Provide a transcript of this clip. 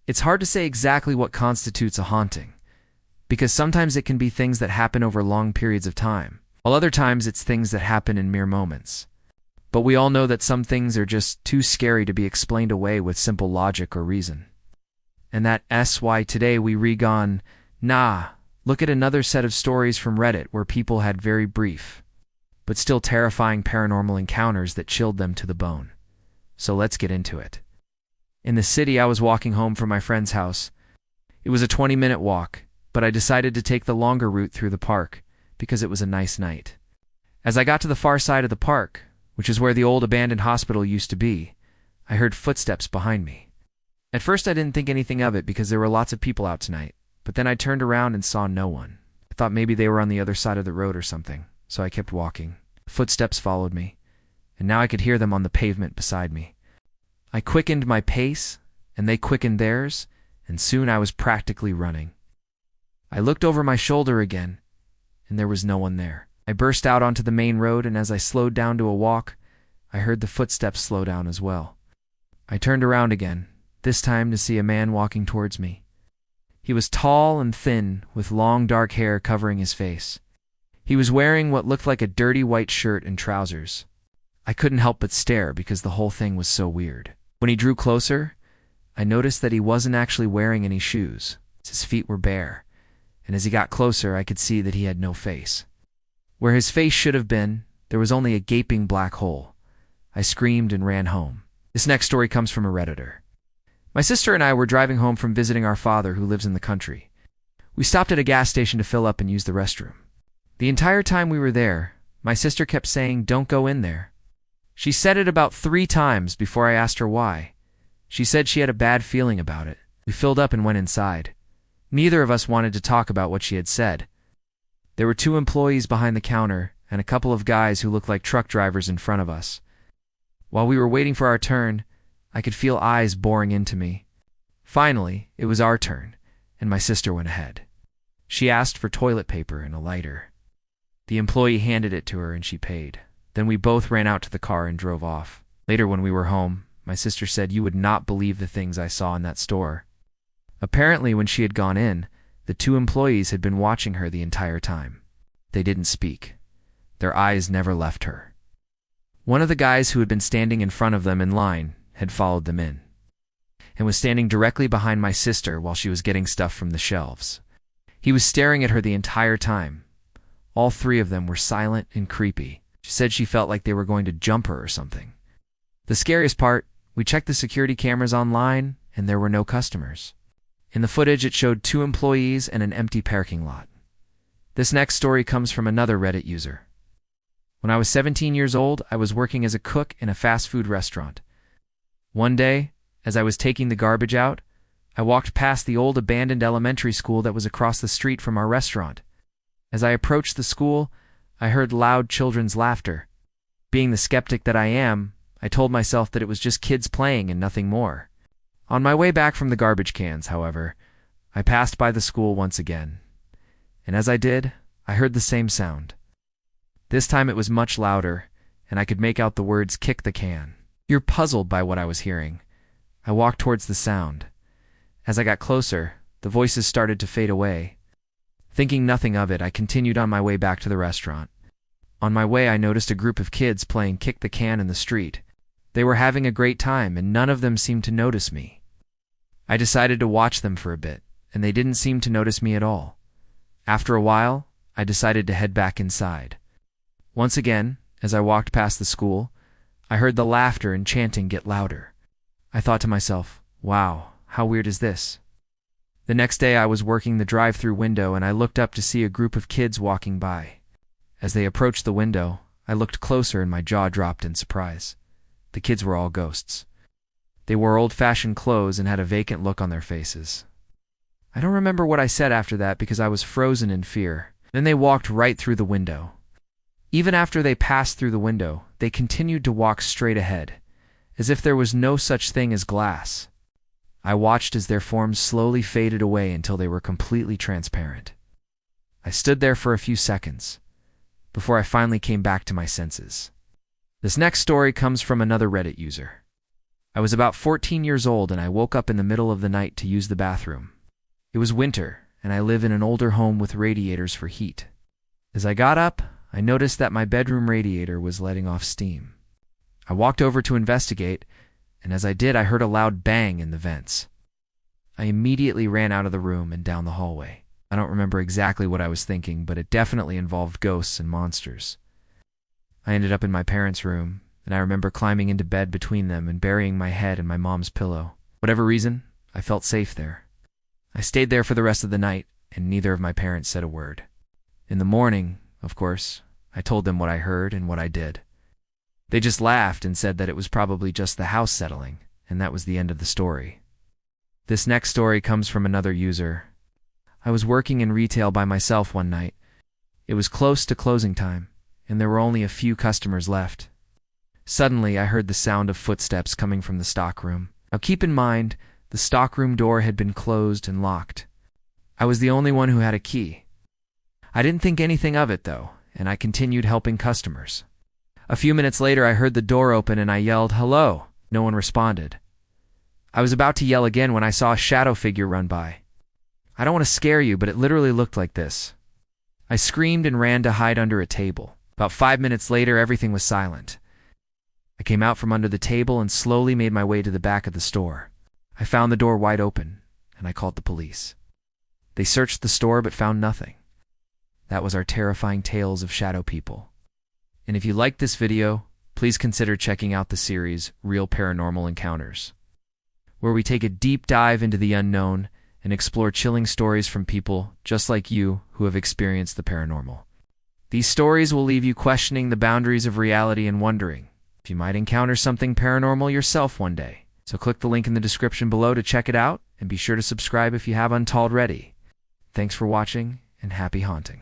It's hard to say exactly what constitutes a haunting, because sometimes it can be things that happen over long periods of time, while other times it's things that happen in mere moments. But we all know that some things are just too scary to be explained away with simple logic or reason. And that's why today we look at another set of stories from Reddit where people had very brief, but still terrifying paranormal encounters that chilled them to the bone. So let's get into it. In the city, I was walking home from my friend's house. It was a 20-minute walk, but I decided to take the longer route through the park because it was a nice night. As I got to the far side of the park, which is where the old abandoned hospital used to be, I heard footsteps behind me. At first I didn't think anything of it because there were lots of people out tonight, but then I turned around and saw no one. I thought maybe they were on the other side of the road or something, so I kept walking. The footsteps followed me, and now I could hear them on the pavement beside me. I quickened my pace, and they quickened theirs, and soon I was practically running. I looked over my shoulder again, and there was no one there. I burst out onto the main road, and as I slowed down to a walk, I heard the footsteps slow down as well. I turned around again, this time to see a man walking towards me. He was tall and thin, with long dark hair covering his face. He was wearing what looked like a dirty white shirt and trousers. I couldn't help but stare because the whole thing was so weird. When he drew closer, I noticed that he wasn't actually wearing any shoes. His feet were bare, and as he got closer, I could see that he had no face. Where his face should have been, there was only a gaping black hole. I screamed and ran home. This next story comes from a Redditor. My sister and I were driving home from visiting our father who lives in the country. We stopped at a gas station to fill up and use the restroom. The entire time we were there, my sister kept saying, "Don't go in there." She said it about 3 times before I asked her why. She said she had a bad feeling about it. We filled up and went inside. Neither of us wanted to talk about what she had said. There were 2 employees behind the counter and a couple of guys who looked like truck drivers in front of us. While we were waiting for our turn, I could feel eyes boring into me. Finally, it was our turn, and my sister went ahead. She asked for toilet paper and a lighter. The employee handed it to her and she paid. Then we both ran out to the car and drove off. Later, when we were home, my sister said, "You would not believe the things I saw in that store." Apparently, when she had gone in, the 2 employees had been watching her the entire time. They didn't speak. Their eyes never left her. One of the guys who had been standing in front of them in line had followed them in, and was standing directly behind my sister while she was getting stuff from the shelves. He was staring at her the entire time. All 3 of them were silent and creepy. She said she felt like they were going to jump her or something. The scariest part, we checked the security cameras online, and there were no customers. In the footage, it showed 2 employees and an empty parking lot. This next story comes from another Reddit user. When I was 17 years old, I was working as a cook in a fast food restaurant. One day, as I was taking the garbage out, I walked past the old abandoned elementary school that was across the street from our restaurant. As I approached the school, I heard loud children's laughter. Being the skeptic that I am, I told myself that it was just kids playing and nothing more. On my way back from the garbage cans, however, I passed by the school once again. And as I did, I heard the same sound. This time it was much louder, and I could make out the words "kick the can." You're puzzled by what I was hearing. I walked towards the sound. As I got closer, the voices started to fade away. Thinking nothing of it, I continued on my way back to the restaurant. On my way, I noticed a group of kids playing kick the can in the street. They were having a great time, and none of them seemed to notice me. I decided to watch them for a bit, and they didn't seem to notice me at all. After a while, I decided to head back inside. Once again, as I walked past the school, I heard the laughter and chanting get louder. I thought to myself, wow, how weird is this? The next day I was working the drive-through window and I looked up to see a group of kids walking by. As they approached the window, I looked closer and my jaw dropped in surprise. The kids were all ghosts. They wore old-fashioned clothes and had a vacant look on their faces. I don't remember what I said after that because I was frozen in fear. Then they walked right through the window. Even after they passed through the window, they continued to walk straight ahead, as if there was no such thing as glass. I watched as their forms slowly faded away until they were completely transparent. I stood there for a few seconds, before I finally came back to my senses. This next story comes from another Reddit user. I was about 14 years old and I woke up in the middle of the night to use the bathroom. It was winter, and I live in an older home with radiators for heat. As I got up, I noticed that my bedroom radiator was letting off steam. I walked over to investigate, and as I did, I heard a loud bang in the vents. I immediately ran out of the room and down the hallway. I don't remember exactly what I was thinking, but it definitely involved ghosts and monsters. I ended up in my parents' room, and I remember climbing into bed between them and burying my head in my mom's pillow. Whatever reason, I felt safe there. I stayed there for the rest of the night, and neither of my parents said a word. In the morning, of course, I told them what I heard and what I did. They just laughed and said that it was probably just the house settling, and that was the end of the story. This next story comes from another user. I was working in retail by myself one night. It was close to closing time, and there were only a few customers left. Suddenly, I heard the sound of footsteps coming from the stockroom. Now keep in mind, the stockroom door had been closed and locked. I was the only one who had a key. I didn't think anything of it, though, and I continued helping customers. A few minutes later, I heard the door open and I yelled, "Hello!" No one responded. I was about to yell again when I saw a shadow figure run by. I don't want to scare you, but it literally looked like this. I screamed and ran to hide under a table. About 5 minutes later, everything was silent. I came out from under the table and slowly made my way to the back of the store. I found the door wide open, and I called the police. They searched the store but found nothing. That was our terrifying tales of shadow people. And if you liked this video, please consider checking out the series Real Paranormal Encounters, where we take a deep dive into the unknown and explore chilling stories from people just like you who have experienced the paranormal. These stories will leave you questioning the boundaries of reality and wondering if you might encounter something paranormal yourself one day. So click the link in the description below to check it out, and be sure to subscribe if you haven't already. Thanks for watching, and happy haunting.